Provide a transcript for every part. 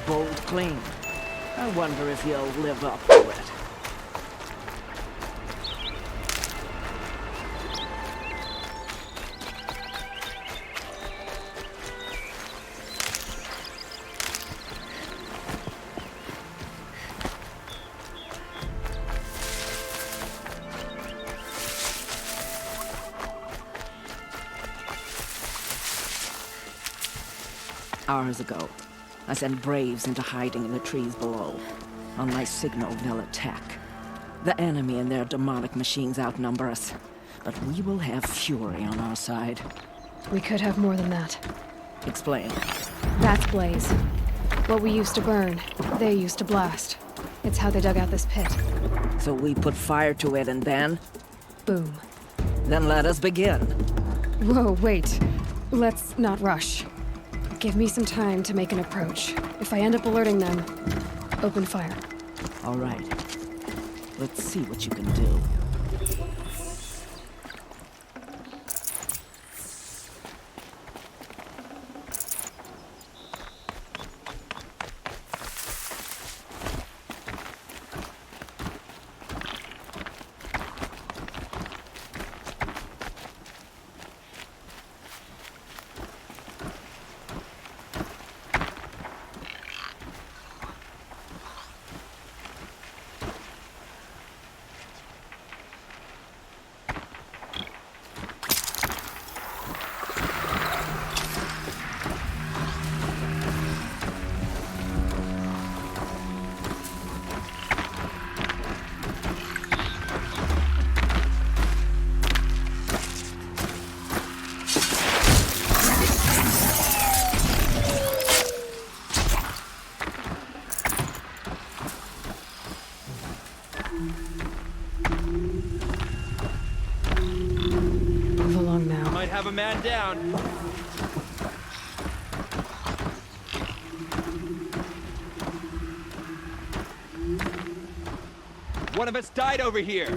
bold claim. I wonder if you'll live up to it. Hours ago, I sent Braves into hiding in the trees below. On my signal, they'll attack. The enemy and their demonic machines outnumber us, but we will have fury on our side. We could have more than that. Explain. That's Blaze. What we used to burn, they used to blast. It's how they dug out this pit. So we put fire to it and then? Boom. Then let us begin. Whoa, wait. Let's not rush. Give me some time to make an approach. If I end up alerting them, open fire. All right. Let's see what you can do. Move along now. Might have a man down. One of us died over here.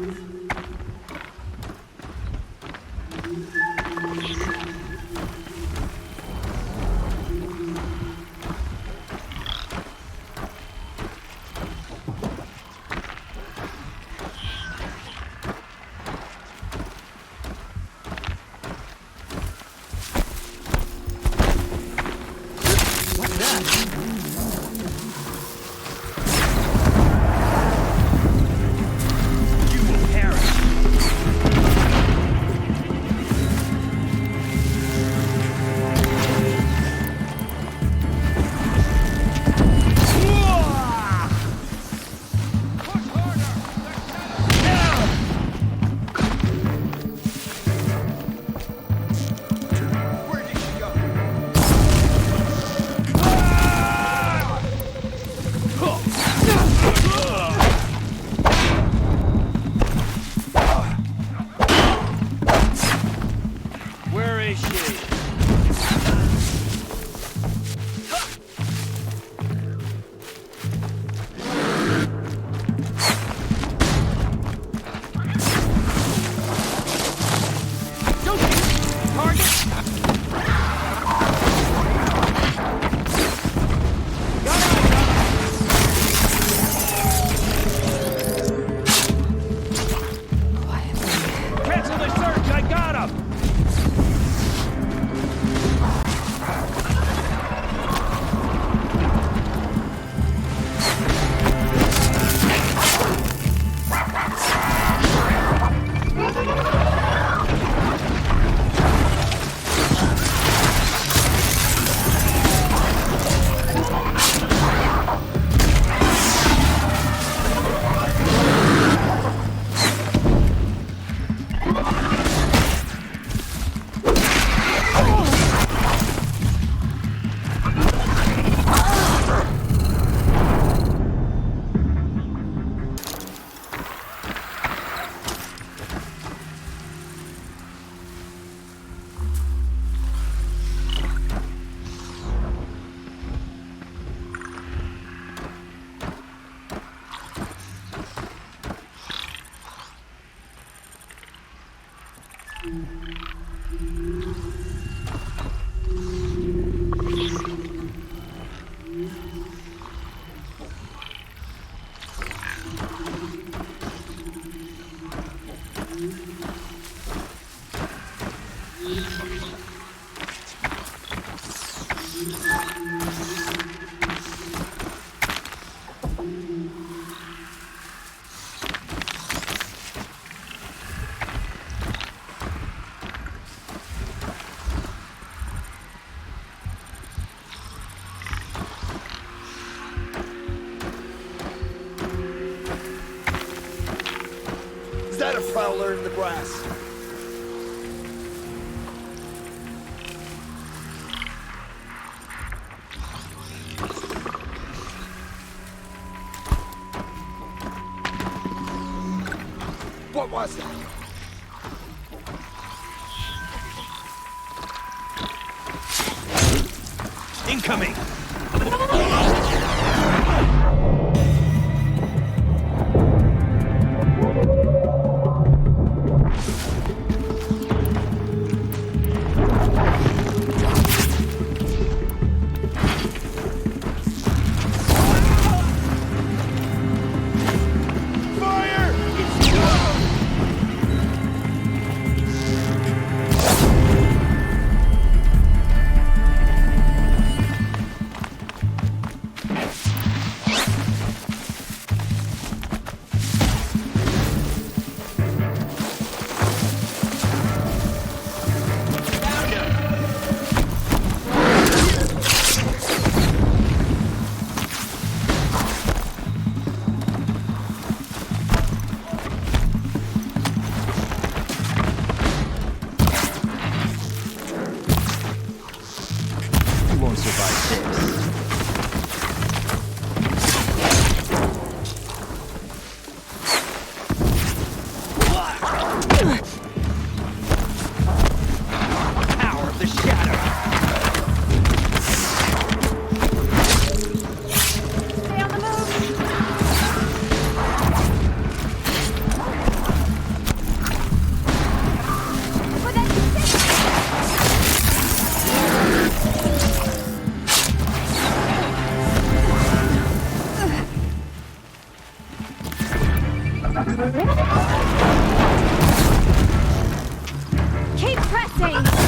You will perish. Is that a prowler in the grass? What was that? Incoming! Keep pressing!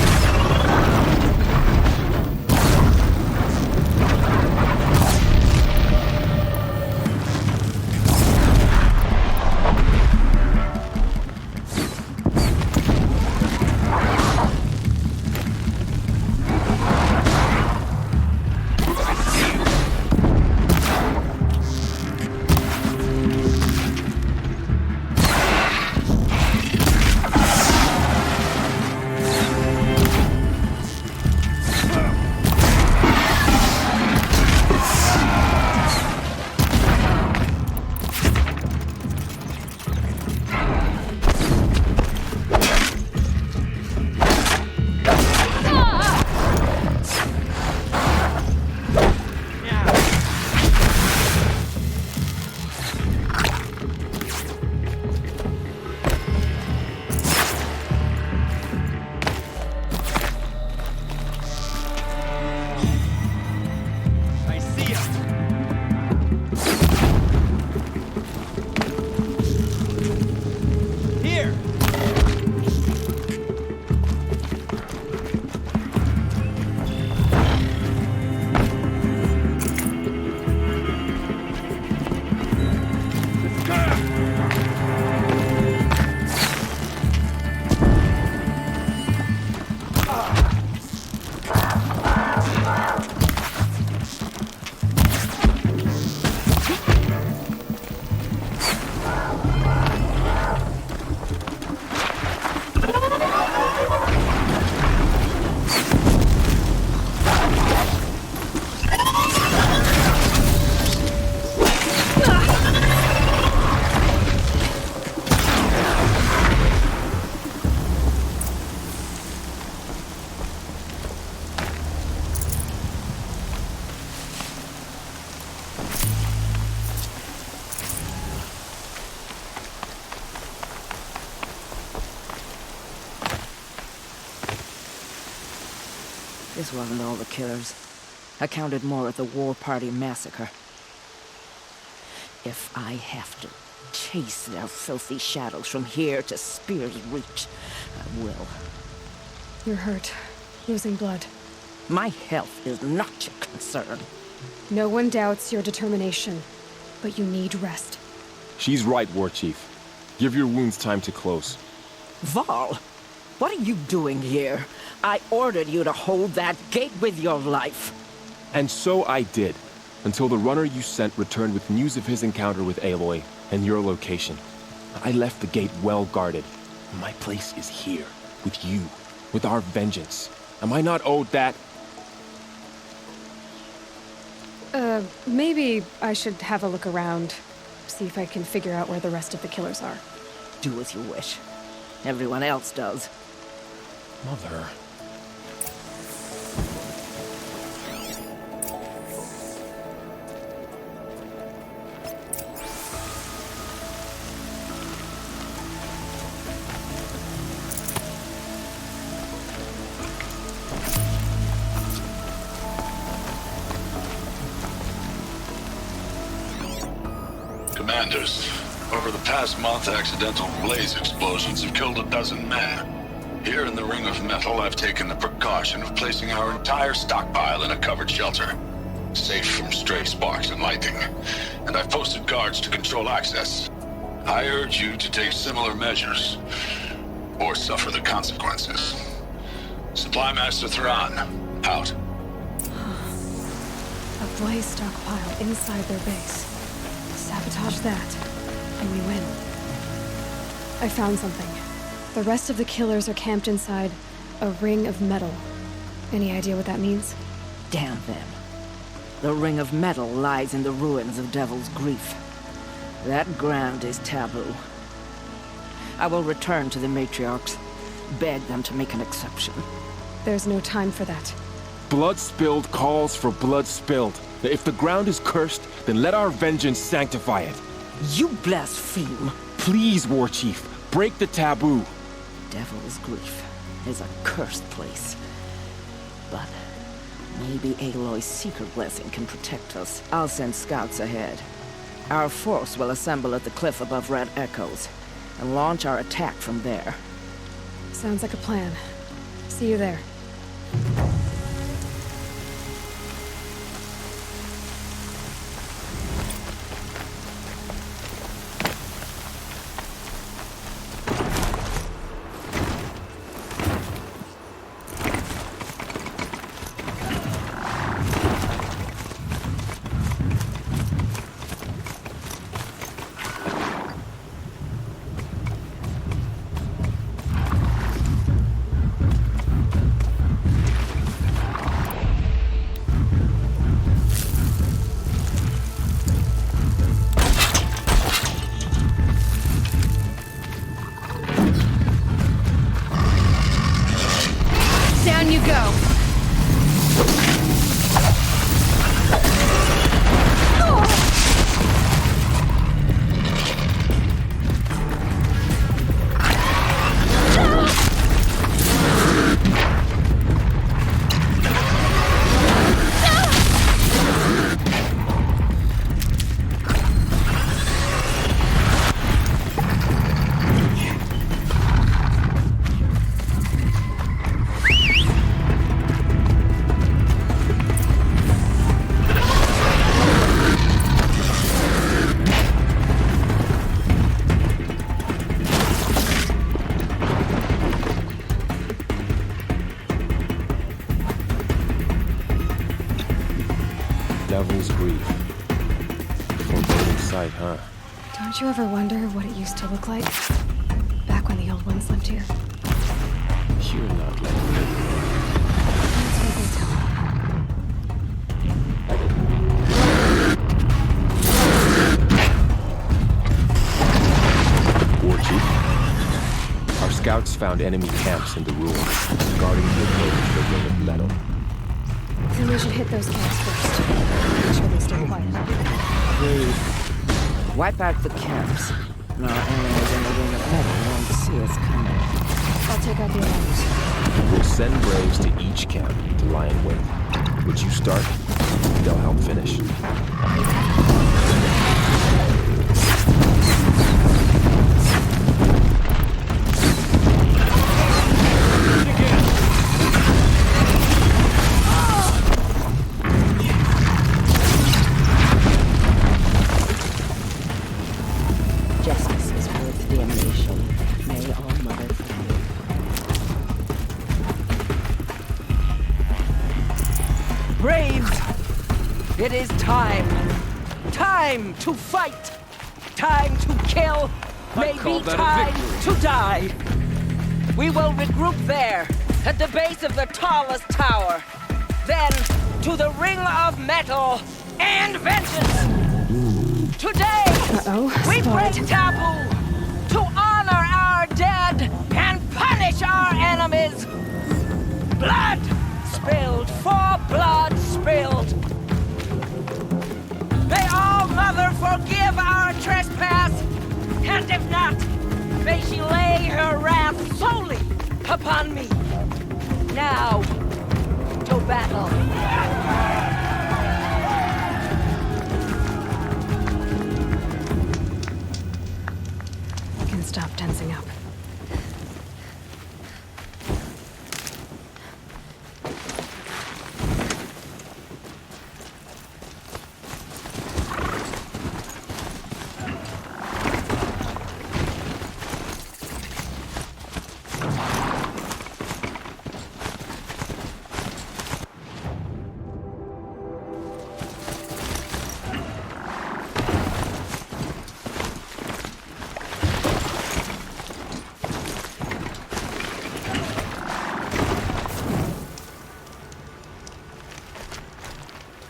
This wasn't all the killers. I counted more at the War Party massacre. If I have to chase their filthy shadows from here to Spear's Reach, I will. You're hurt. Losing blood. My health is not your concern. No one doubts your determination, but you need rest. She's right, War Chief. Give your wounds time to close. Val, what are you doing here? I ordered you to hold that gate with your life. And so I did, until the runner you sent returned with news of his encounter with Aloy and your location. I left the gate well guarded. My place is here, with you, with our vengeance. Am I not owed that? Maybe I should have a look around. See if I can figure out where the rest of the killers are. Do as you wish. Everyone else does. Mother. Commanders, over the past month, accidental blaze explosions have killed a dozen men. Here in the Ring of Metal, I've taken the precaution of placing our entire stockpile in a covered shelter, safe from stray sparks and lightning, and I've posted guards to control access. I urge you to take similar measures, or suffer the consequences. Supply Master Thrawn, out. A blaze stockpile inside their base. Sabotage that, and we win. I found something. The rest of the killers are camped inside a ring of metal. Any idea what that means? Damn them. The Ring of Metal lies in the ruins of Devil's Grief. That ground is taboo. I will return to the matriarchs, beg them to make an exception. There's no time for that. Blood spilled calls for blood spilled. If the ground is cursed, then let our vengeance sanctify it. You blaspheme! Please, War Chief, break the taboo. Devil's Grief is a cursed place. But maybe Aloy's secret blessing can protect us. I'll send scouts ahead. Our force will assemble at the cliff above Red Echoes, and launch our attack from there. Sounds like a plan. See you there. Down you go! Devil's Grief. Foreboding sight, huh? Don't you ever wonder what it used to look like? Back when the old ones lived here. You're not letting me. That's what they tell me. War Chief, our scouts found enemy camps in the ruins, guarding the approach to the Ring of Metal. Then we should hit those camps first. Make sure they stay quiet. Wipe out the camps. And our enemies in the Ring of Metal won't see us coming. I'll take out the alarms. We'll send braves to each camp to lie in wait. What you start, they'll help finish. Braves, it is time. Time to fight. Time to kill. Maybe call that a time victory. to die. We will regroup there, at the base of the tallest tower. Then, to the Ring of Metal and Vengeance. Today, we spot. break taboo to honor our dead and punish our enemies. Blood spilled for blood spilled. May All Mother forgive our trespass, and if not, may she lay her wrath solely upon me. Now, to battle. I can stop tensing up.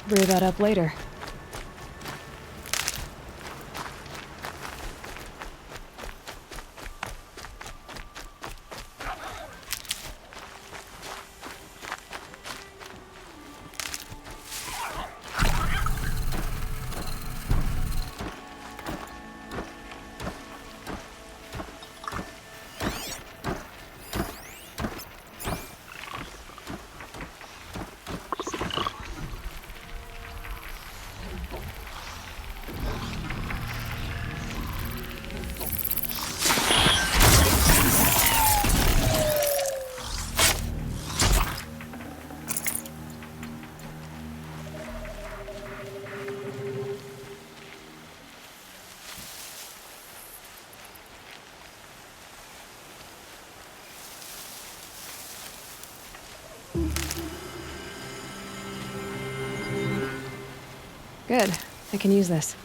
Brew that up later. Good. I can use this.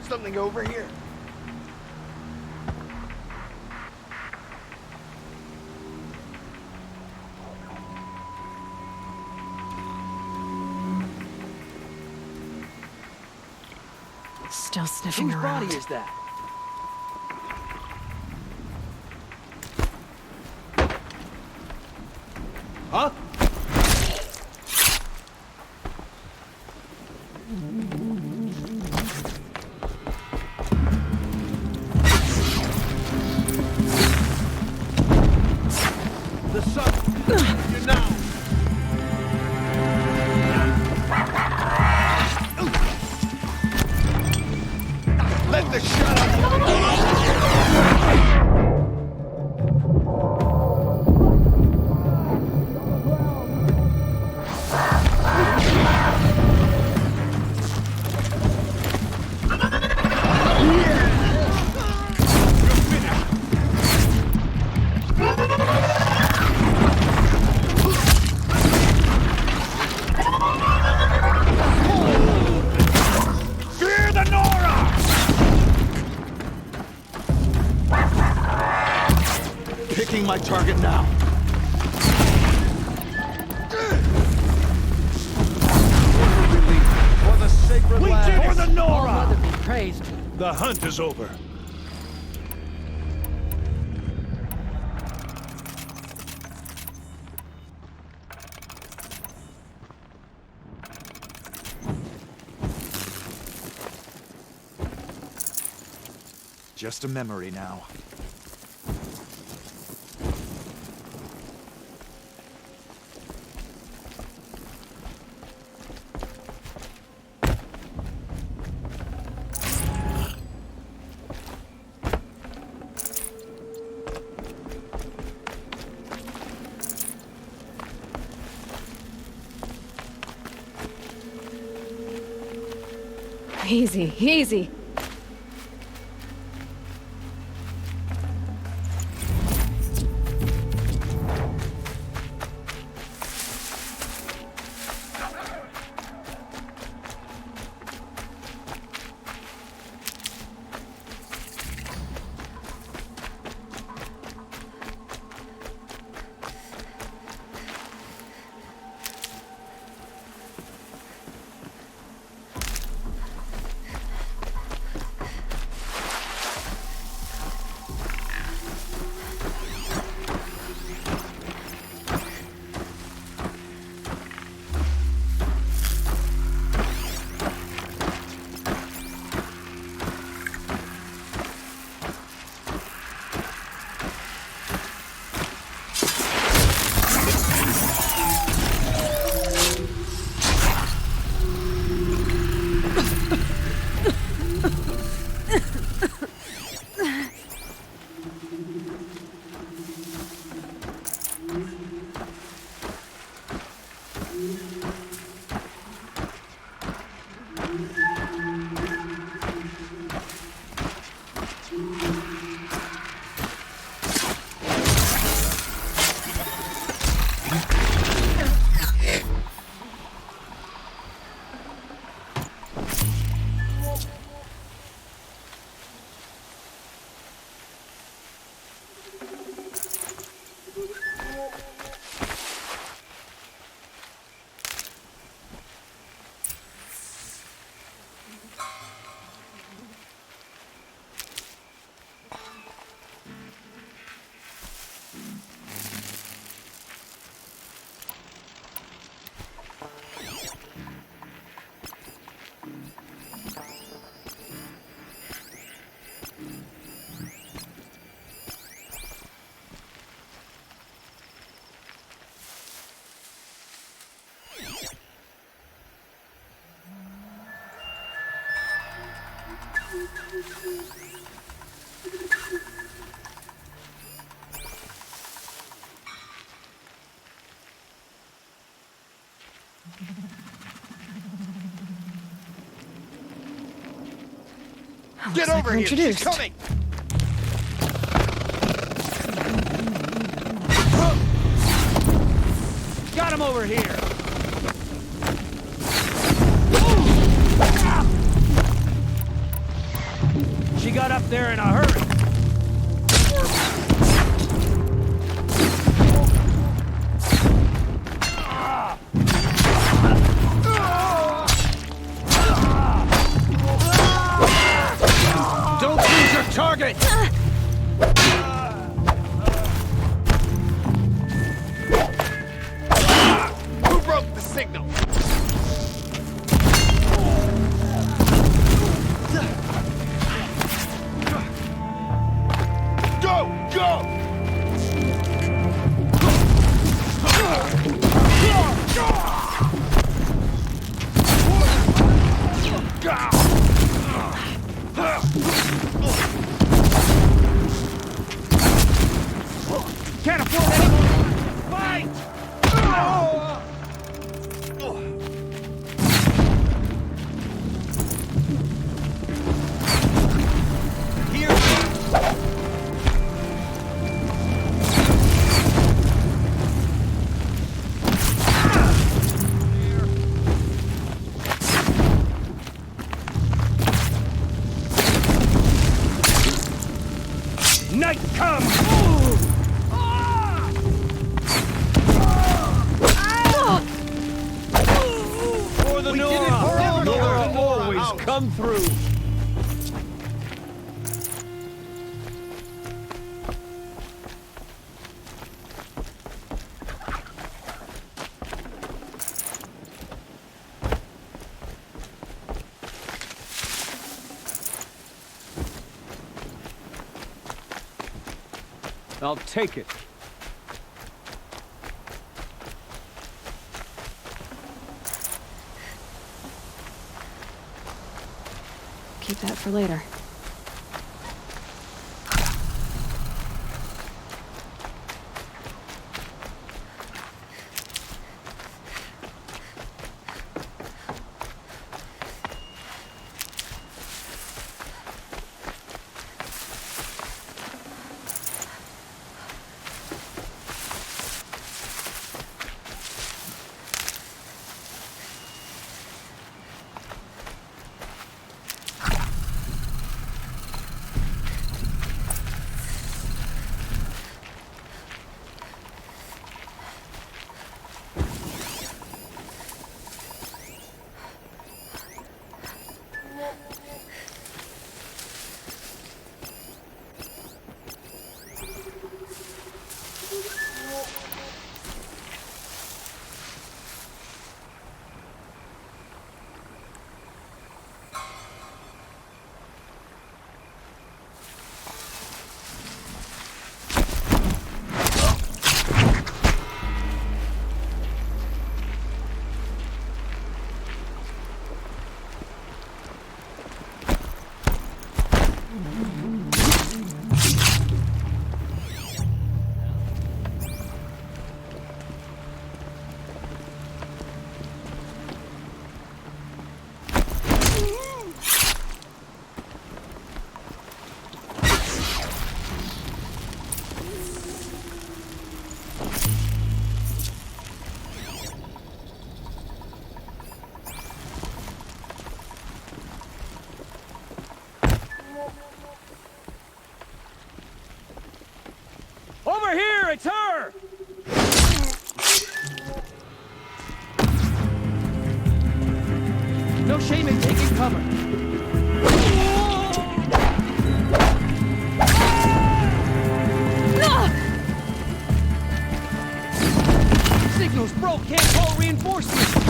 Something over here. Still sniffing Whose around. body is that? Picking my target now. For the sacred We land. did it! For the Nora! Mother be praised. The hunt is over. Just a memory now. Easy, easy. Get Looks like over we're here! She's introduced. coming! Got him over here! She got up there in a hurry. Don't lose your target! Who broke the signal? Go! Go! Can't afford any more. Fight! Here! Night comes! through! I'll take it. Keep that for later. Over here! It's her! No shame in taking cover. Signal's broke, can't call reinforcements.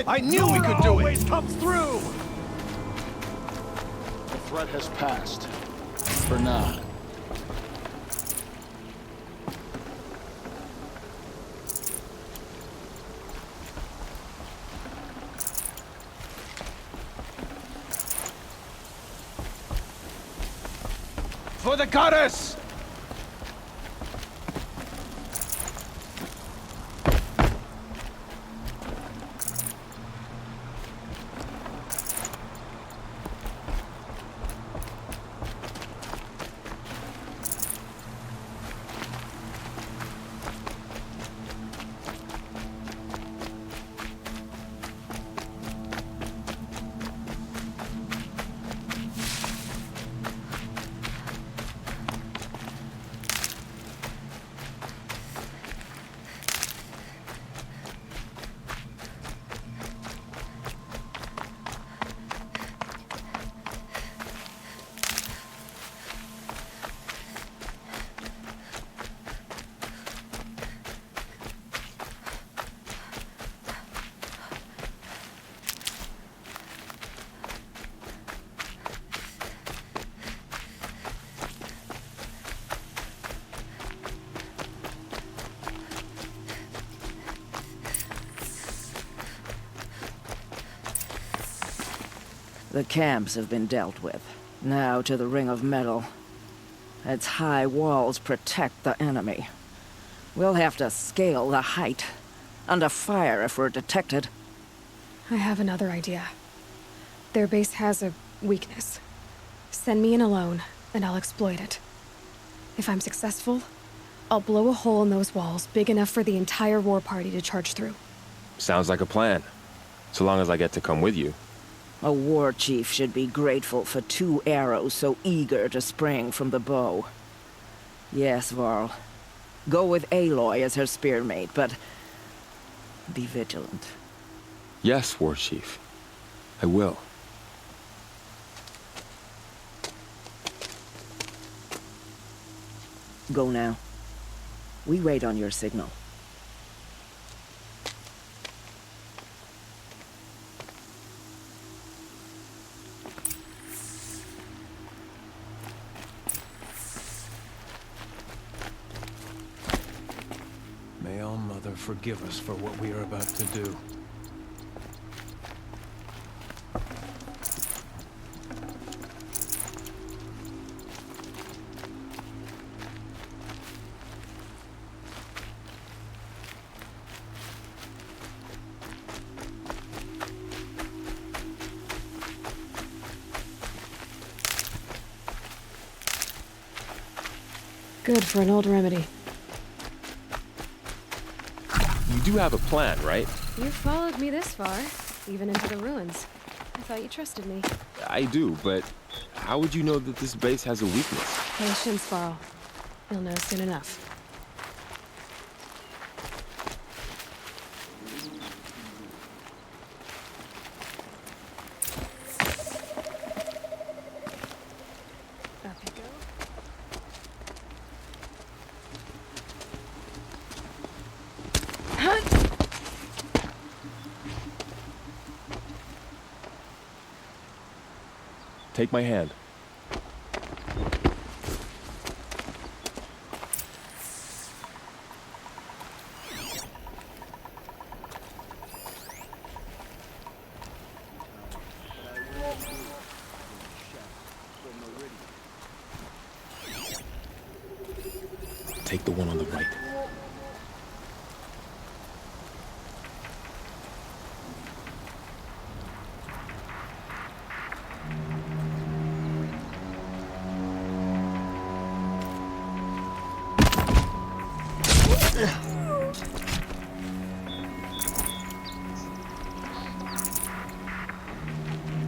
I knew we could do it! Always comes through! The threat has passed. For now. For the goddess! The camps have been dealt with. Now to the Ring of Metal. Its high walls protect the enemy. We'll have to scale the height. Under fire if we're detected. I have another idea. Their base has a weakness. Send me in alone, and I'll exploit it. If I'm successful, I'll blow a hole in those walls big enough for the entire war party to charge through. Sounds like a plan. So long as I get to come with you. A war chief should be grateful for 2 arrows so eager to spring from the bow. Yes, Varl. Go with Aloy as her spearmate, but be vigilant. Yes, War Chief. I will. Go now. We wait on your signal. May All-Mother forgive us for what we are about to do. Good for an old remedy. You do have a plan, right? You followed me this far, even into the ruins. I thought you trusted me. I do, but how would you know that this base has a weakness? Patience, Varl. You'll know soon enough. Up you go. Take my hand. Take the one on the right.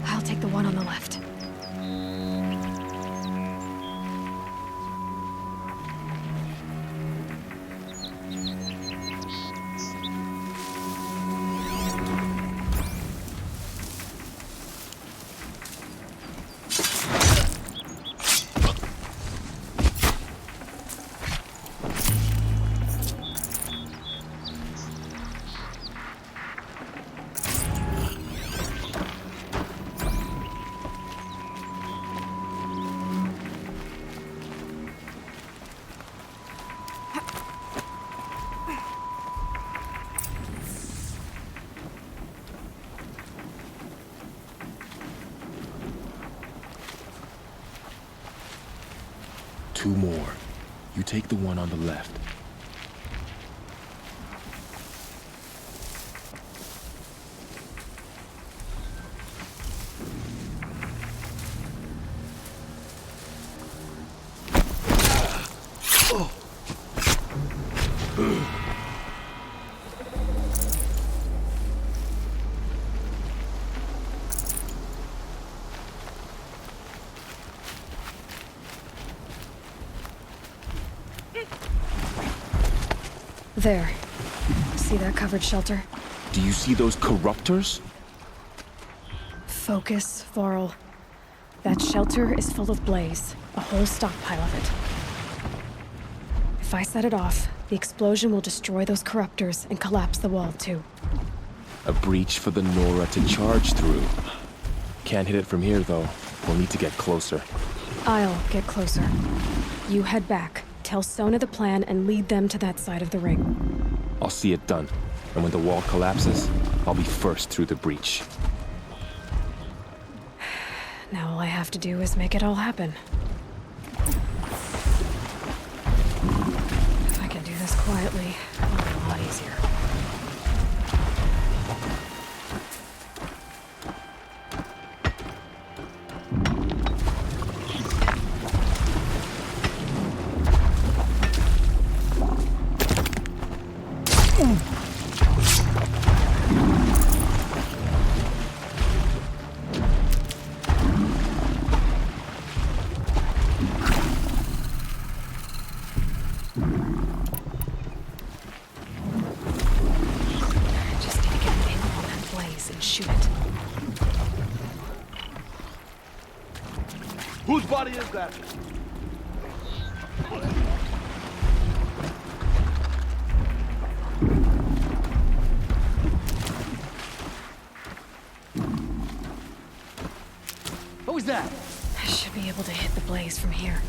I'll take the one on the left. Two more. You take the one on the left. There. See that covered shelter? Do you see those corruptors? Focus, Varl. That shelter is full of blaze. A whole stockpile of it. If I set it off, the explosion will destroy those corruptors and collapse the wall, too. A breach for the Nora to charge through. Can't hit it from here, though. We'll need to get closer. I'll get closer. You head back, tell Sona the plan, and lead them to that side of the ring. I'll see it done. And when the wall collapses, I'll be first through the breach. Now all I have to do is make it all happen. If I can do this quietly, it'll be a lot easier. Whose body is that? Who is that? I should be able to hit the blaze from here.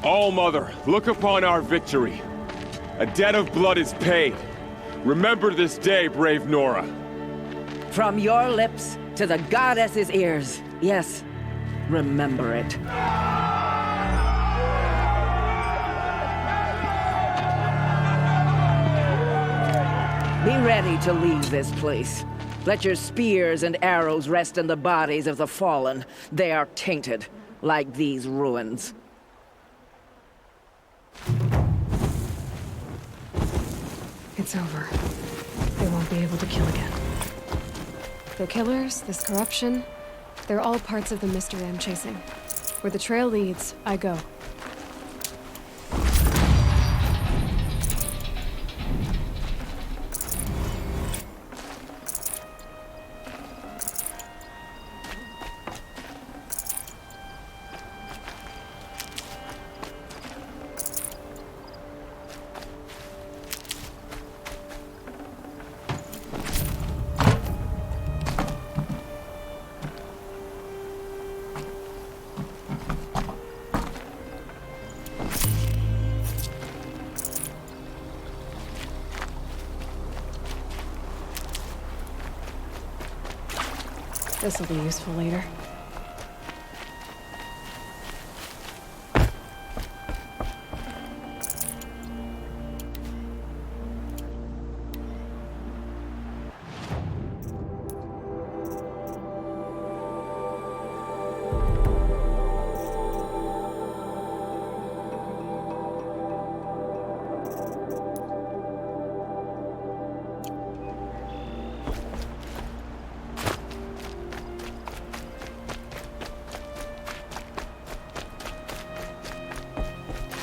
All-Mother, look upon our victory. A debt of blood is paid. Remember this day, brave Nora. From your lips to the goddess's ears. Yes, remember it. Be ready to leave this place. Let your spears and arrows rest in the bodies of the fallen. They are tainted, like these ruins. It's over. They won't be able to kill again. Their killers, this corruption, they're all parts of the mystery I'm chasing. Where the trail leads, I go. This'll be useful later.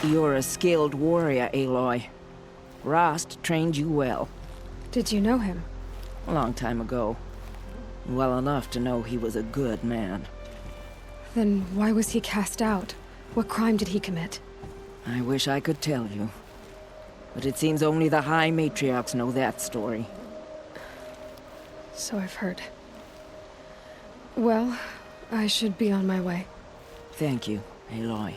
You're a skilled warrior, Aloy. Rost trained you well. Did you know him? A long time ago. Well enough to know he was a good man. Then why was he cast out? What crime did he commit? I wish I could tell you. But it seems only the High Matriarchs know that story. So I've heard. Well, I should be on my way. Thank you, Aloy.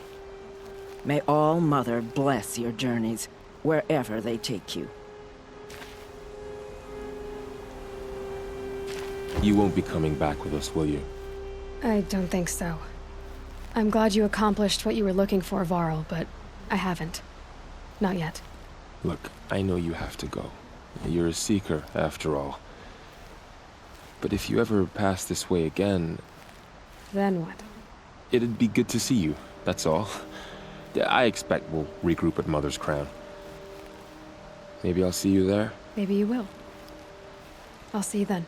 May All Mother bless your journeys, wherever they take you. You won't be coming back with us, will you? I don't think so. I'm glad you accomplished what you were looking for, Varl, but I haven't. Not yet. Look, I know you have to go. You're a seeker, after all. But if you ever pass this way again... Then what? It'd be good to see you, that's all. I expect we'll regroup at Mother's Crown. Maybe I'll see you there? Maybe you will. I'll see you then.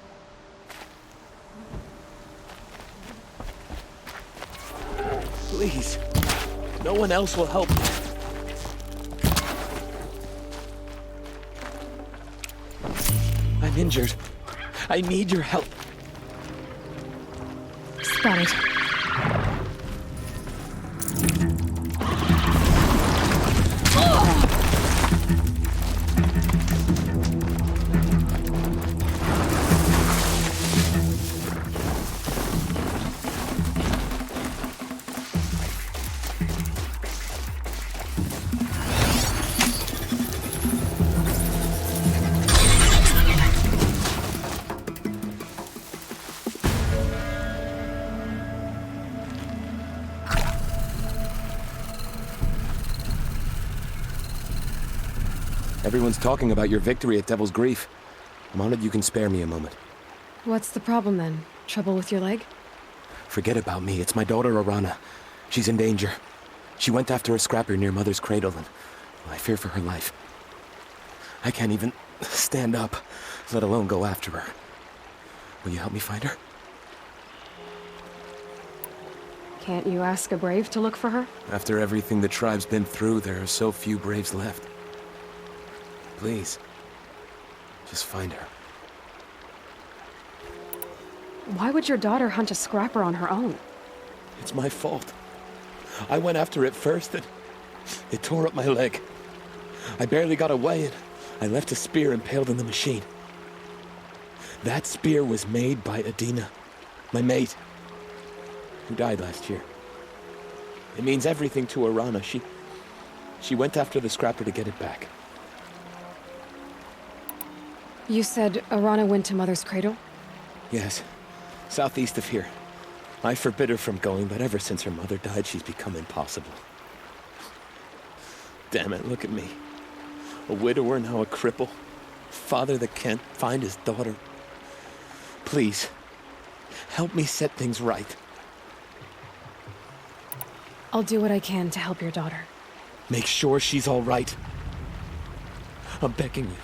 Please. No one else will help me. I'm injured. I need your help. Spotted. Everyone's talking about your victory at Devil's Grief. I'm honored you can spare me a moment. What's the problem then? Trouble with your leg? Forget about me. It's my daughter, Arana. She's in danger. She went after a scrapper near Mother's cradle, and I fear for her life. I can't even stand up, let alone go after her. Will you help me find her? Can't you ask a brave to look for her? After everything the tribe's been through, there are so few braves left. Please, just find her. Why would your daughter hunt a scrapper on her own? It's my fault. I went after it first, and it tore up my leg. I barely got away, and I left a spear impaled in the machine. That spear was made by Adina, my mate, who died last year. It means everything to Arana. She went after the scrapper to get it back. You said Arana went to Mother's cradle? Yes, southeast of here. I forbid her from going, but ever since her mother died, she's become impossible. Damn it, look at me. A widower, now a cripple. Father that can't find his daughter. Please, help me set things right. I'll do what I can to help your daughter. Make sure she's all right. I'm begging you.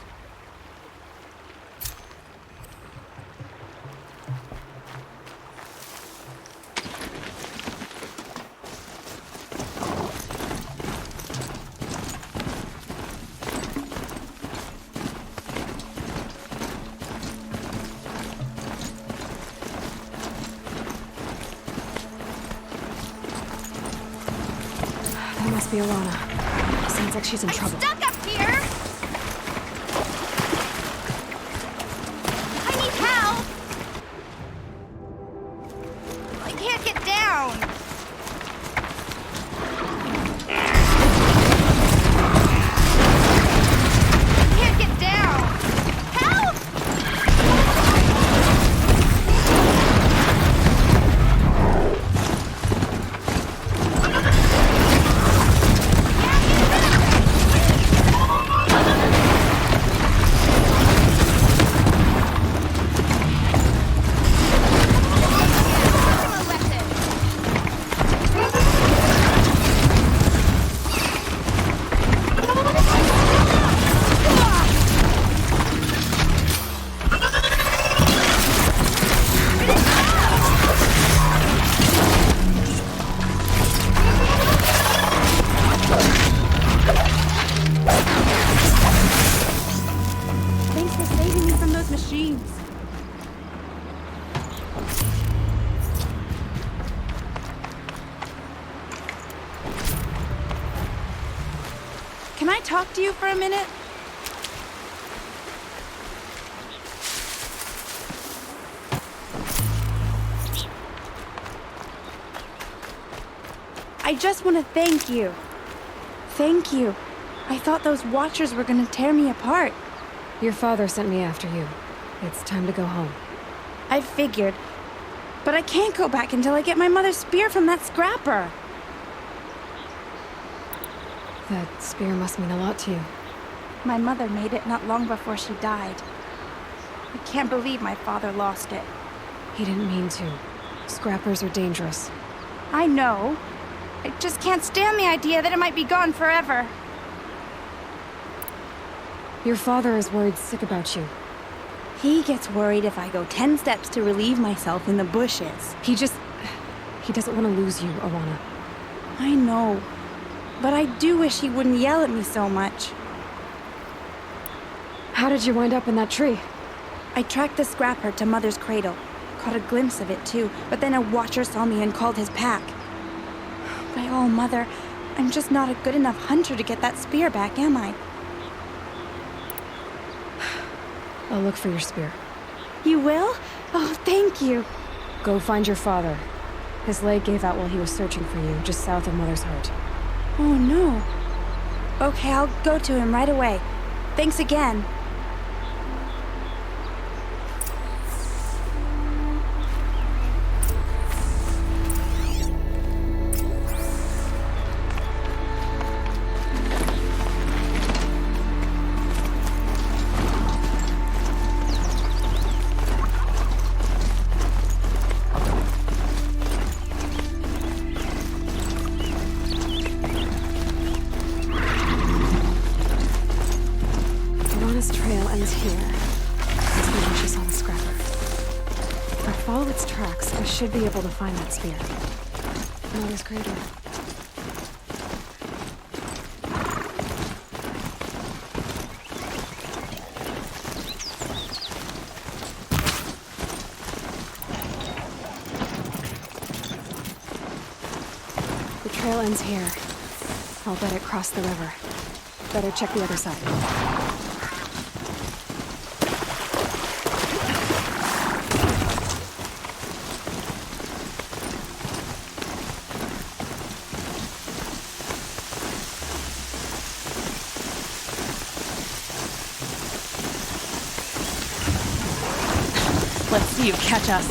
That must be Arana. Sounds like she's in trouble. Stuck up here! I need help! I can't get down! I can't get down! Help! machines. Can I talk to you for a minute? I just want to thank you. Thank you. I thought those Watchers were gonna tear me apart. Your father sent me after you. It's time to go home. I figured. But I can't go back until I get my mother's spear from that scrapper. That spear must mean a lot to you. My mother made it not long before she died. I can't believe my father lost it. He didn't mean to. Scrappers are dangerous. I know. I just can't stand the idea that it might be gone forever. Your father is worried sick about you. He gets worried if I go 10 steps to relieve myself in the bushes. He doesn't want to lose you, Awana. I know. But I do wish he wouldn't yell at me so much. How did you wind up in that tree? I tracked the scrapper to Mother's cradle. Caught a glimpse of it too, but then a Watcher saw me and called his pack. By all, Mother, I'm just not a good enough hunter to get that spear back, am I? I'll look for your spear. You will? Oh, thank you. Go find your father. His leg gave out while he was searching for you, just south of Mother's Heart. Oh, no. Okay, I'll go to him right away. Thanks again. This trail ends here. That's where she saw the scrapper. If I follow its tracks, I should be able to find that spear. Mother's cradle. The trail ends here. I'll bet it crossed the river. Better check the other side. Let's see you catch us.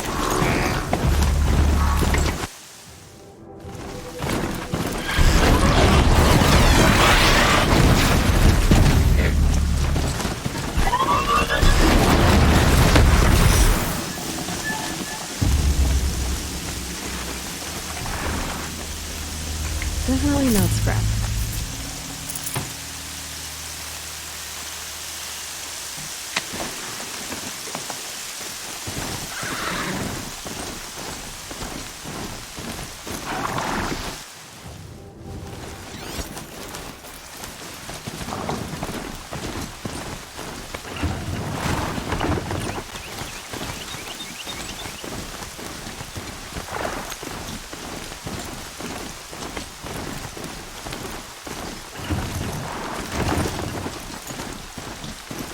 Definitely not scrap.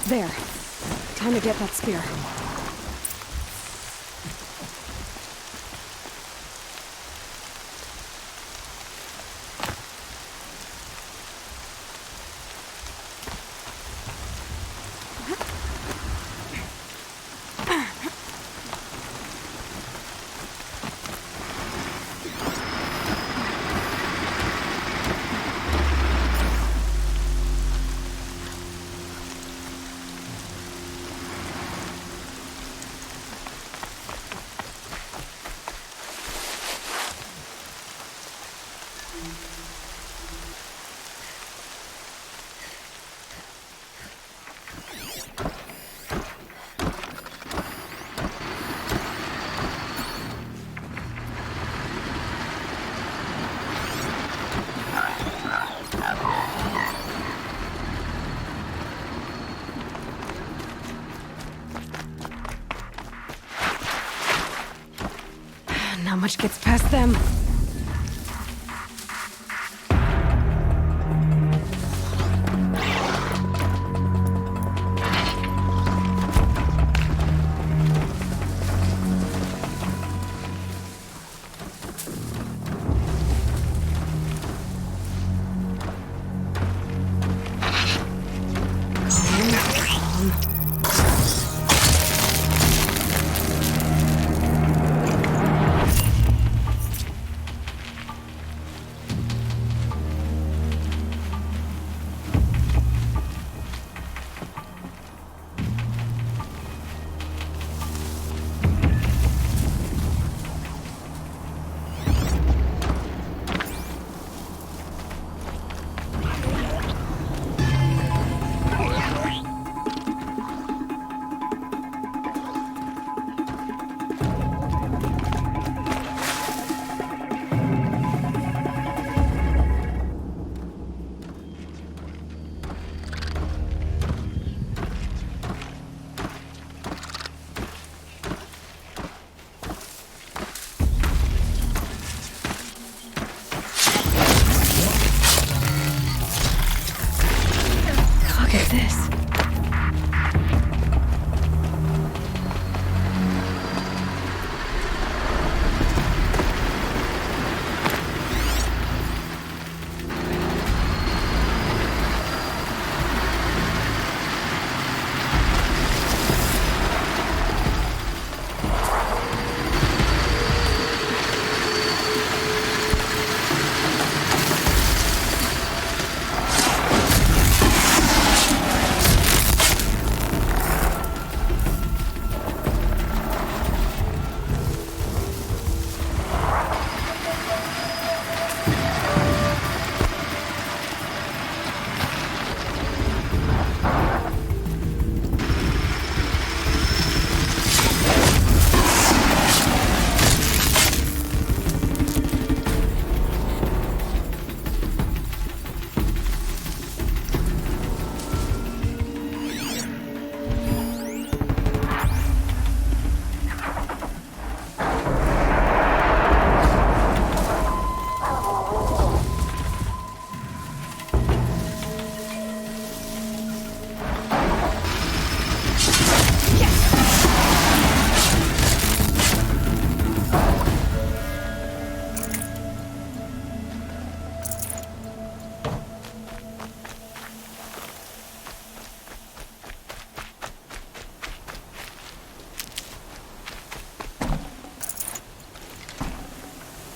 There. Time to get that spear. Not much gets past them. Look at this.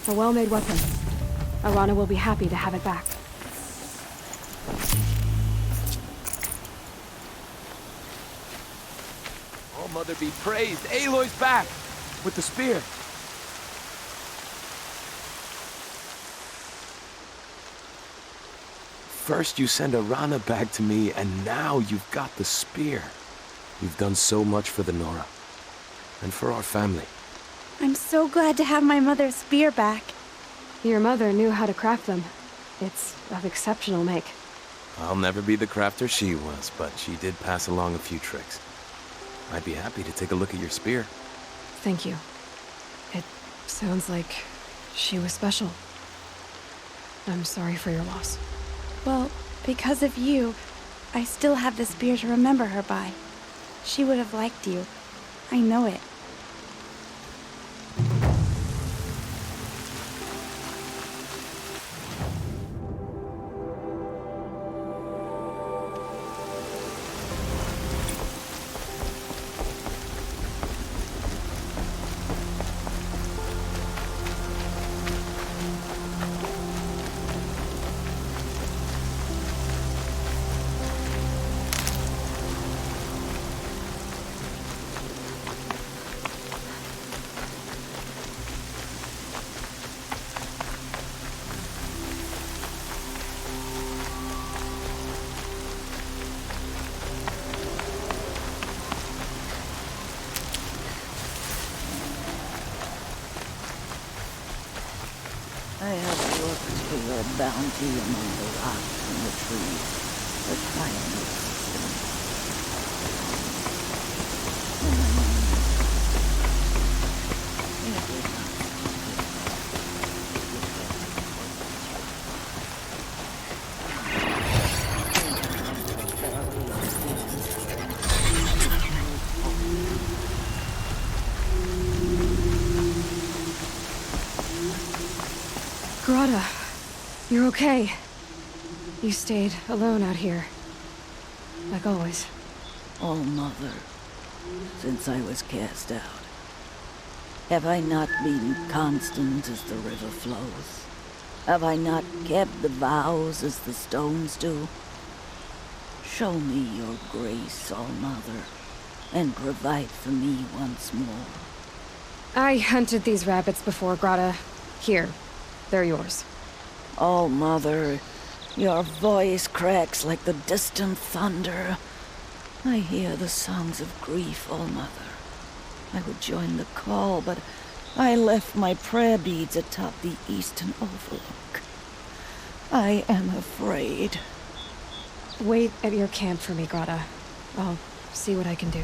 A well-made weapon. Arana will be happy to have it back. Oh, Mother be praised! Aloy's back! With the spear! First you send Arana back to me, and now you've got the spear. You've done so much for the Nora. And for our family. I'm so glad to have my mother's spear back. Your mother knew how to craft them. It's of exceptional make. I'll never be the crafter she was, but she did pass along a few tricks. I'd be happy to take a look at your spear. Thank you. It sounds like she was special. I'm sorry for your loss. Well, because of you, I still have the spear to remember her by. She would have liked you. I know it. I have looked for your bounty among the rocks and the trees, but find no sustenance. It is not Grata, you're okay. You stayed alone out here. Like always. Oh, Mother, since I was cast out, have I not been constant as the river flows? Have I not kept the vows as the stones do? Show me your grace, All Mother, and provide for me once more. I hunted these rabbits before, Grata. Here, they're yours. All Mother, your voice cracks like the distant thunder. I hear the songs of grief, All Mother. I would join the call, but I left my prayer beads atop the eastern overlook. I am afraid. Wait at your camp for me, Grata. I'll see what I can do.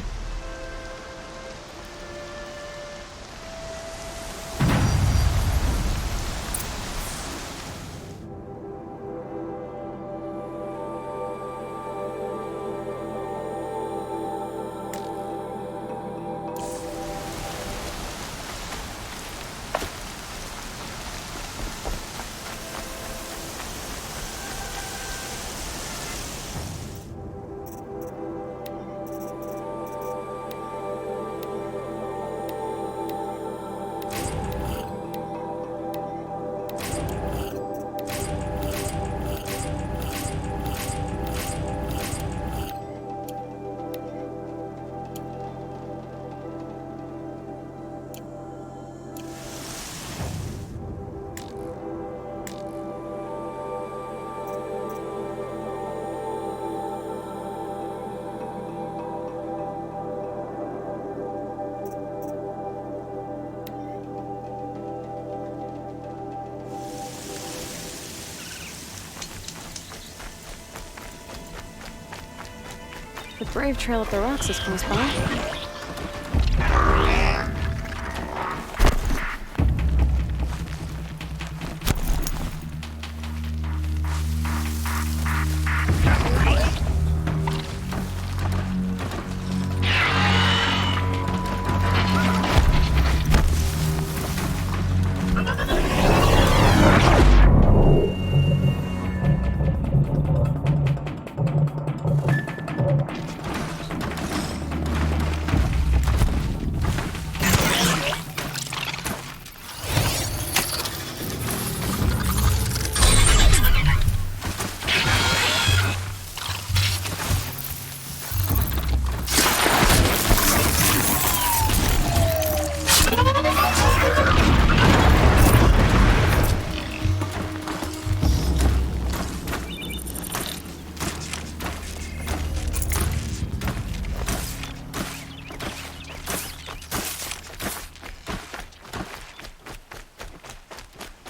The Brave Trail up the rocks is close by.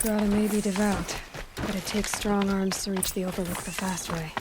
Grata may be devout, but it takes strong arms to reach the Overlook the fast way.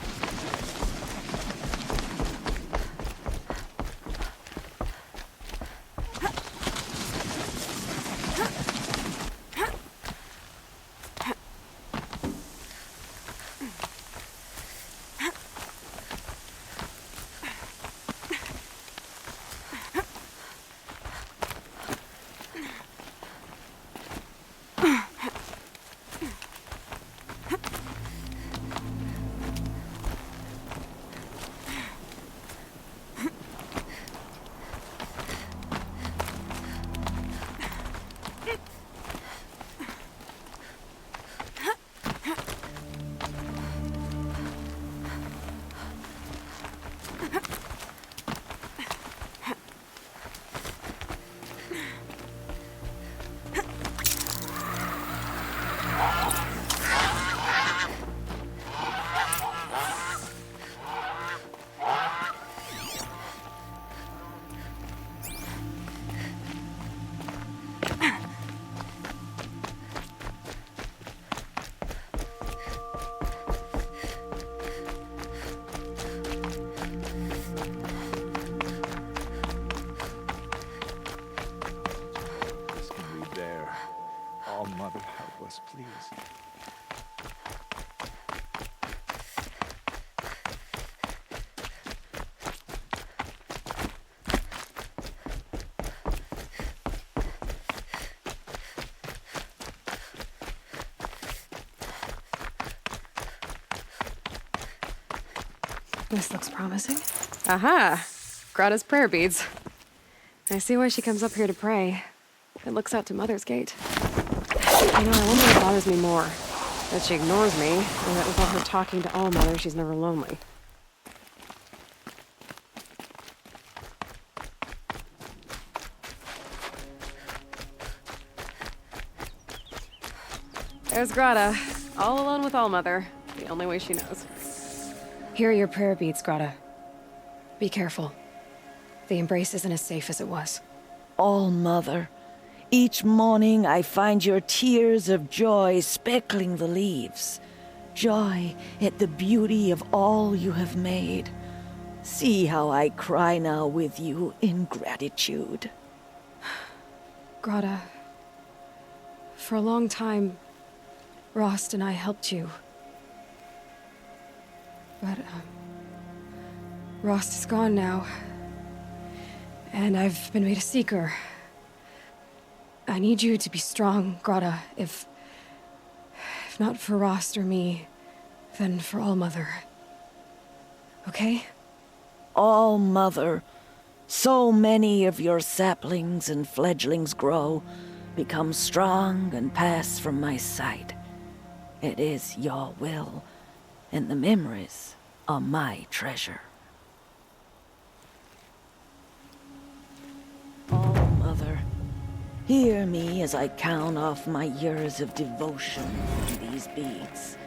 This looks promising. Aha! Grata's prayer beads. I see why she comes up here to pray. It looks out to Mother's Gate. I wonder what bothers me more. That she ignores me, or that with all her talking to All Mother, she's never lonely. There's Grata, all alone with All Mother. The only way she knows. Here are your prayer beads, Grata. Be careful. The embrace isn't as safe as it was. All Mother, each morning I find your tears of joy speckling the leaves. Joy at the beauty of all you have made. See how I cry now with you in gratitude. Grata, for a long time, Rost and I helped you. But, Rost is gone now. And I've been made a seeker. I need you to be strong, Grata. If not for Rost or me, then for All Mother. Okay? All Mother, so many of your saplings and fledglings grow, become strong and pass from my sight. It is your will, and the memories are my treasure. All Mother, hear me as I count off my years of devotion to these beads.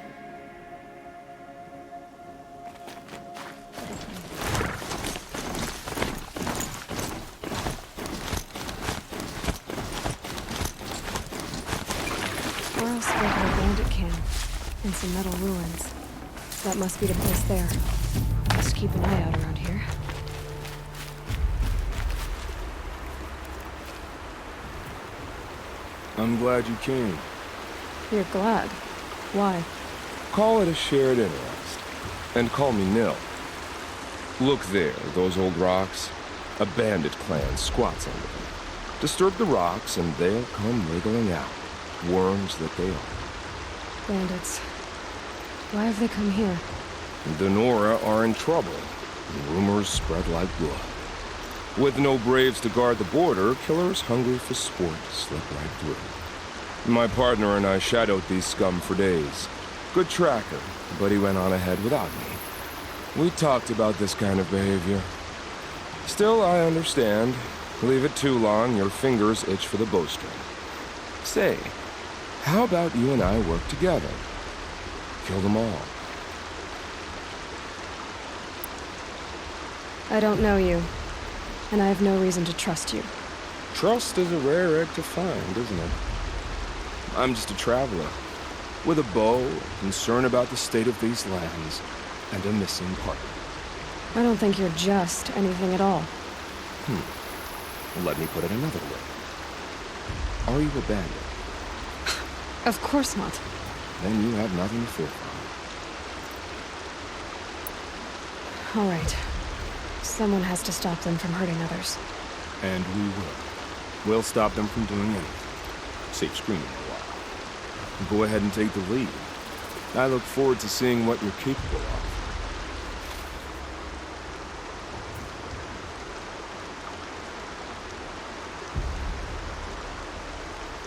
Where else spoke of a bandit camp and some metal ruins. That must be the place there. Just keep an eye out around here. I'm glad you came. You're glad? Why? Call it a shared interest. And call me Nil. Look there, those old rocks. A bandit clan squats under them. Disturb the rocks and they'll come wriggling out. Worms that they are. Bandits. Why have they come here? The Nora are in trouble. And rumors spread like blood. With no braves to guard the border, killers hungry for sport slip right through. My partner and I shadowed these scum for days. Good tracker, but he went on ahead without me. We talked about this kind of behavior. Still, I understand. Leave it too long, your fingers itch for the bowstring. Say, how about you and I work together? Kill them all. I don't know you, and I have no reason to trust you. Trust is a rare egg to find, isn't it? I'm just a traveler, with a bow, concern about the state of these lands, and a missing partner. I don't think you're just anything at all. Let me put it another way. Are you a bandit? Of course not. Then you have nothing to fear from. All right. Someone has to stop them from hurting others. And we will. We'll stop them from doing anything. Save screaming a while. Go ahead and take the lead. I look forward to seeing what you're capable of.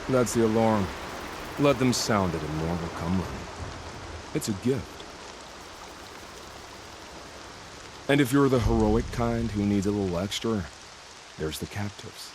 That's the alarm. Let them sound it and more will come running. It's a gift. And if you're the heroic kind who needs a little extra, there's the captives.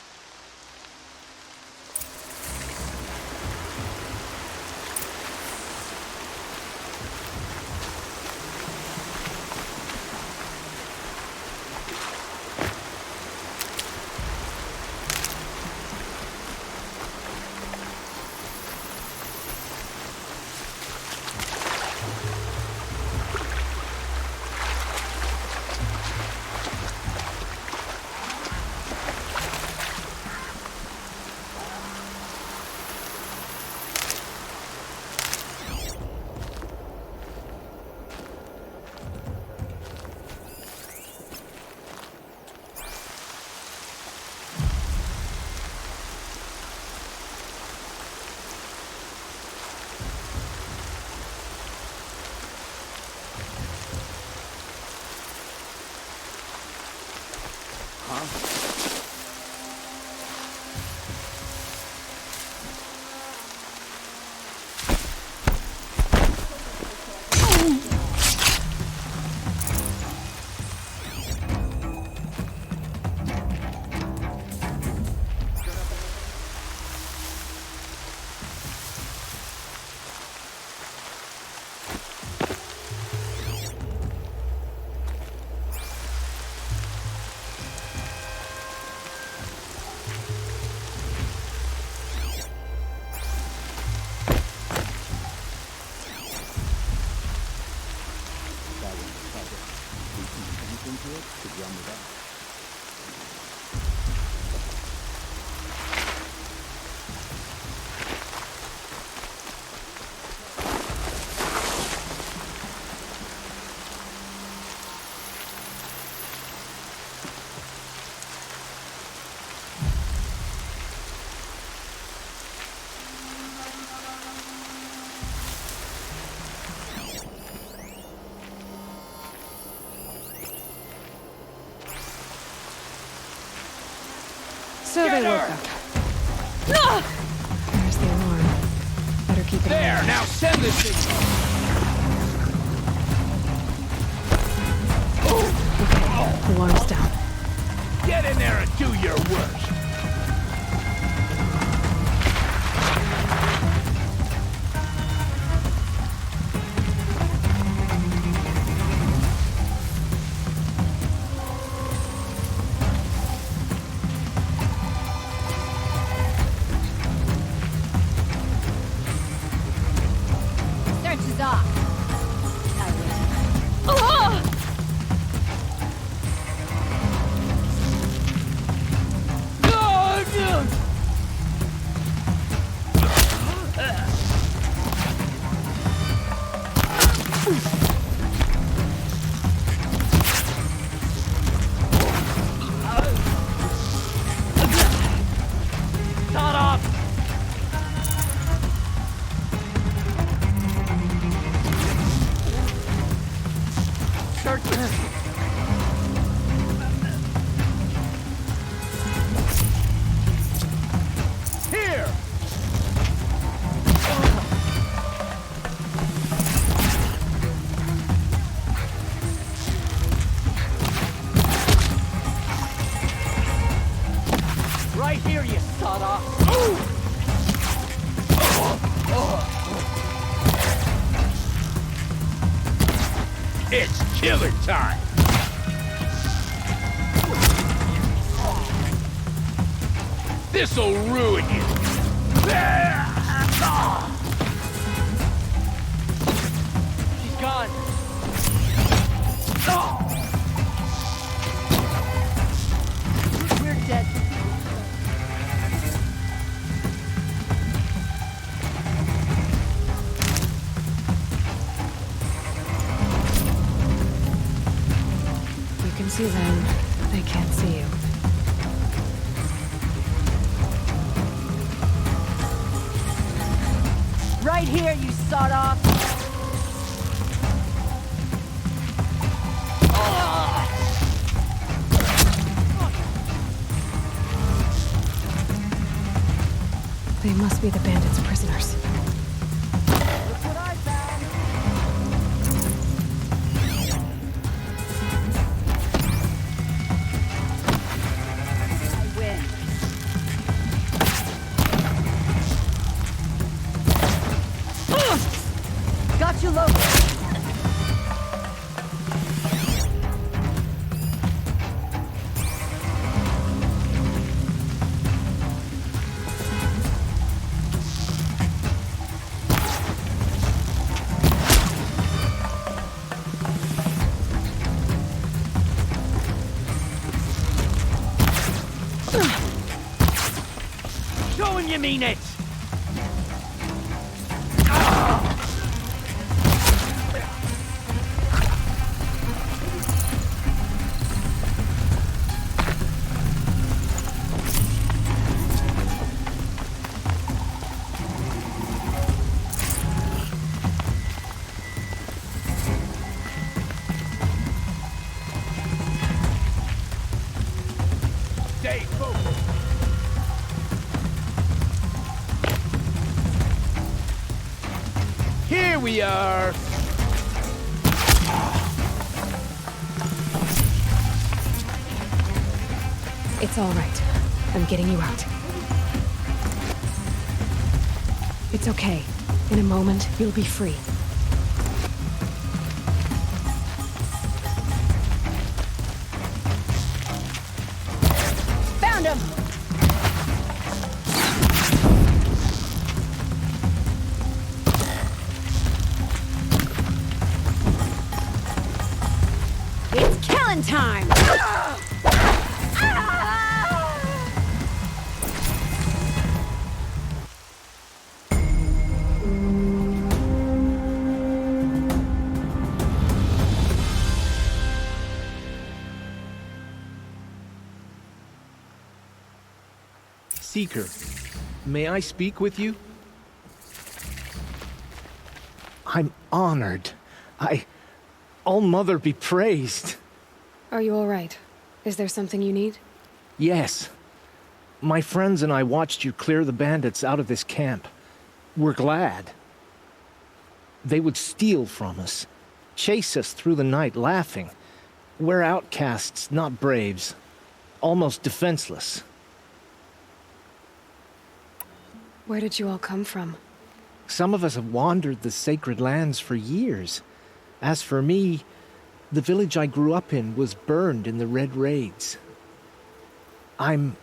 So they woke up. There's the alarm. Better keep it There, on. now send this thing. Okay, alarm's down. Get in there and do your worst. Search is off. Start off. Here. Right here, you sawed off. It's killer time. This'll ruin you. She's gone. We're dead. You can see them. They can't see you. Right here, you sawed off. They must be the bandits' prisoners. Look what I found. I win. Got you low. Showing you mean it. Stay focused. Here we are. It's all right. I'm getting you out. It's okay. In a moment, you'll be free. Found him! It's killing time! Seeker, may I speak with you? I'm honored. All-Mother be praised. Are you all right? Is there something you need? Yes. My friends and I watched you clear the bandits out of this camp. We're glad. They would steal from us, chase us through the night laughing. We're outcasts, not braves. Almost defenseless. Where did you all come from? Some of us have wandered the sacred lands for years. As for me, the village I grew up in was burned in the Red Raids. I'm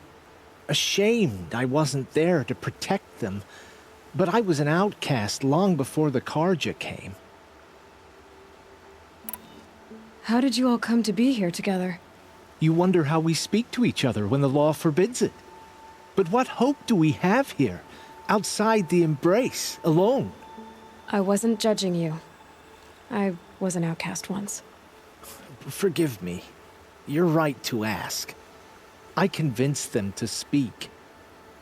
ashamed I wasn't there to protect them, but I was an outcast long before the Karja came. How did you all come to be here together? You wonder how we speak to each other when the law forbids it. But what hope do we have here, outside the embrace, alone? I wasn't judging you. I was an outcast once. Forgive me. You're right to ask. I convinced them to speak.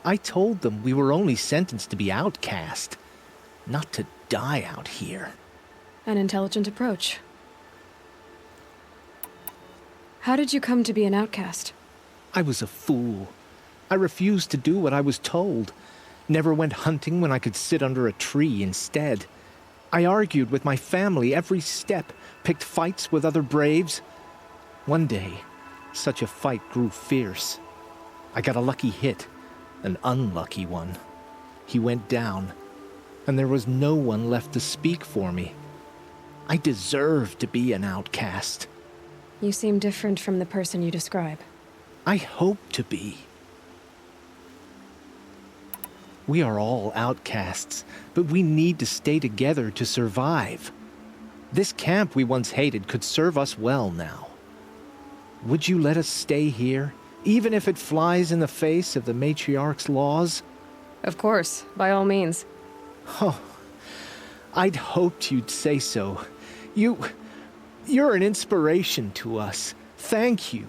I told them we were only sentenced to be outcast, not to die out here. An intelligent approach. How did you come to be an outcast? I was a fool. I refused to do what I was told. Never went hunting when I could sit under a tree instead. I argued with my family every step, picked fights with other braves. One day, such a fight grew fierce. I got a lucky hit, an unlucky one. He went down, and there was no one left to speak for me. I deserved to be an outcast. You seem different from the person you describe. I hope to be. We are all outcasts, but we need to stay together to survive. This camp we once hated could serve us well now. Would you let us stay here, even if it flies in the face of the matriarch's laws? Of course, by all means. Oh, I'd hoped you'd say so. You're an inspiration to us. Thank you.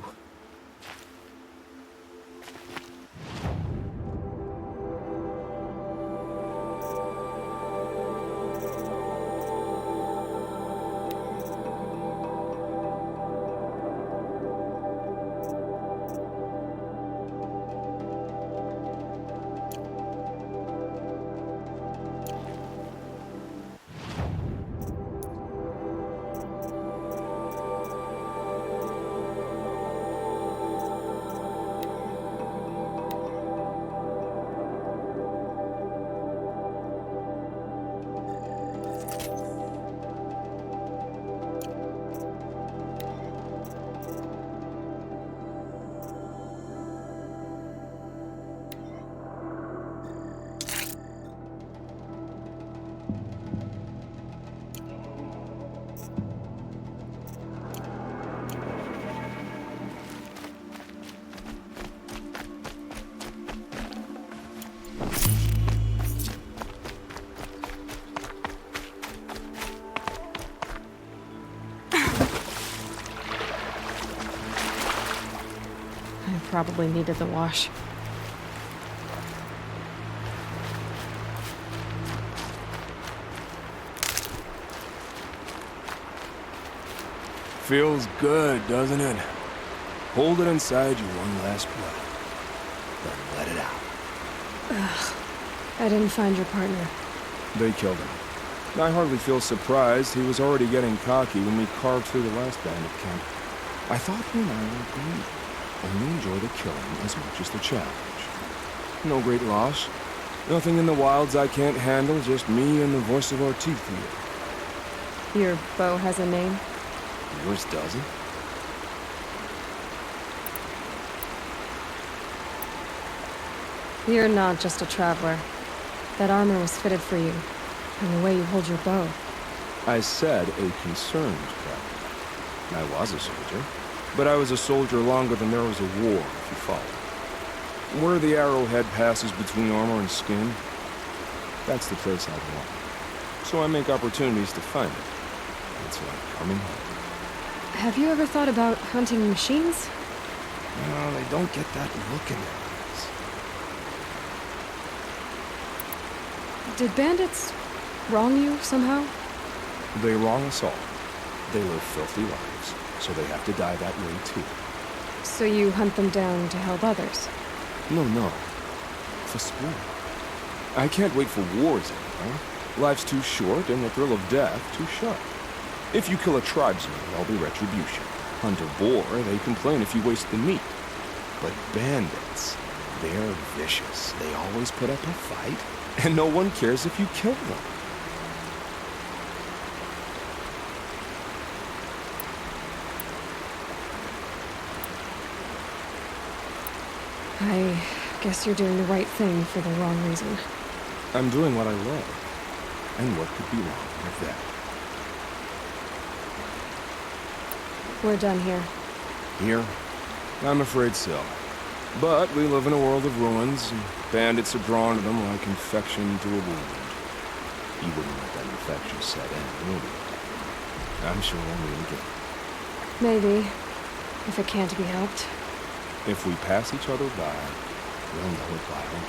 Probably needed the wash. Feels good, doesn't it? Hold it inside you one last breath. then let it out. Ugh. I didn't find your partner. They killed him. I hardly feel surprised. He was already getting cocky when we carved through the last bandit camp. I thought he and I would agree. Only enjoy the killing as much as the challenge. No great loss. Nothing in the wilds I can't handle, just me and the voice of our teeth here. Your bow has a name? Yours doesn't? You're not just a traveler. That armor was fitted for you, and the way you hold your bow. I said a concerned traveler. I was a soldier, but I was a soldier longer than there was a war, if you follow. Where the arrowhead passes between armor and skin, that's the place I want. So I make opportunities to find it. It's like coming home. Have you ever thought about hunting machines? No, they don't get that look in their eyes. Did bandits wrong you somehow? They wrong us all. They live filthy lives, so they have to die that way too. So you hunt them down to help others? No. For sport. I can't wait for wars anymore. Life's too short, and the thrill of death too sharp. If you kill a tribesman, there'll be retribution. Hunt a boar, they complain if you waste the meat. But bandits, they're vicious. They always put up a fight, and no one cares if you kill them. I guess you're doing the right thing for the wrong reason. I'm doing what I love. And what could be wrong with that? We're done here. Here? I'm afraid so. But we live in a world of ruins, and bandits are drawn to them like infection to a wound. You wouldn't let that infection set in, would you? I'm sure we'll meet again. Maybe, if it can't be helped. If we pass each other by, we'll know it by open.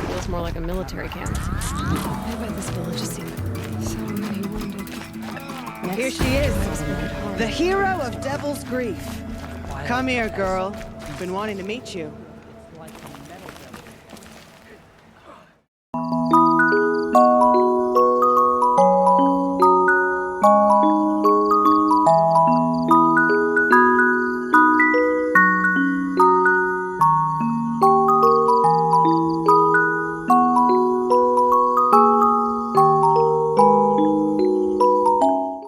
Feels more like a military camp. I bet this village has seen so many wounded. Here she is, the hero of Devil's Grief. Come here, girl. I've been wanting to meet you.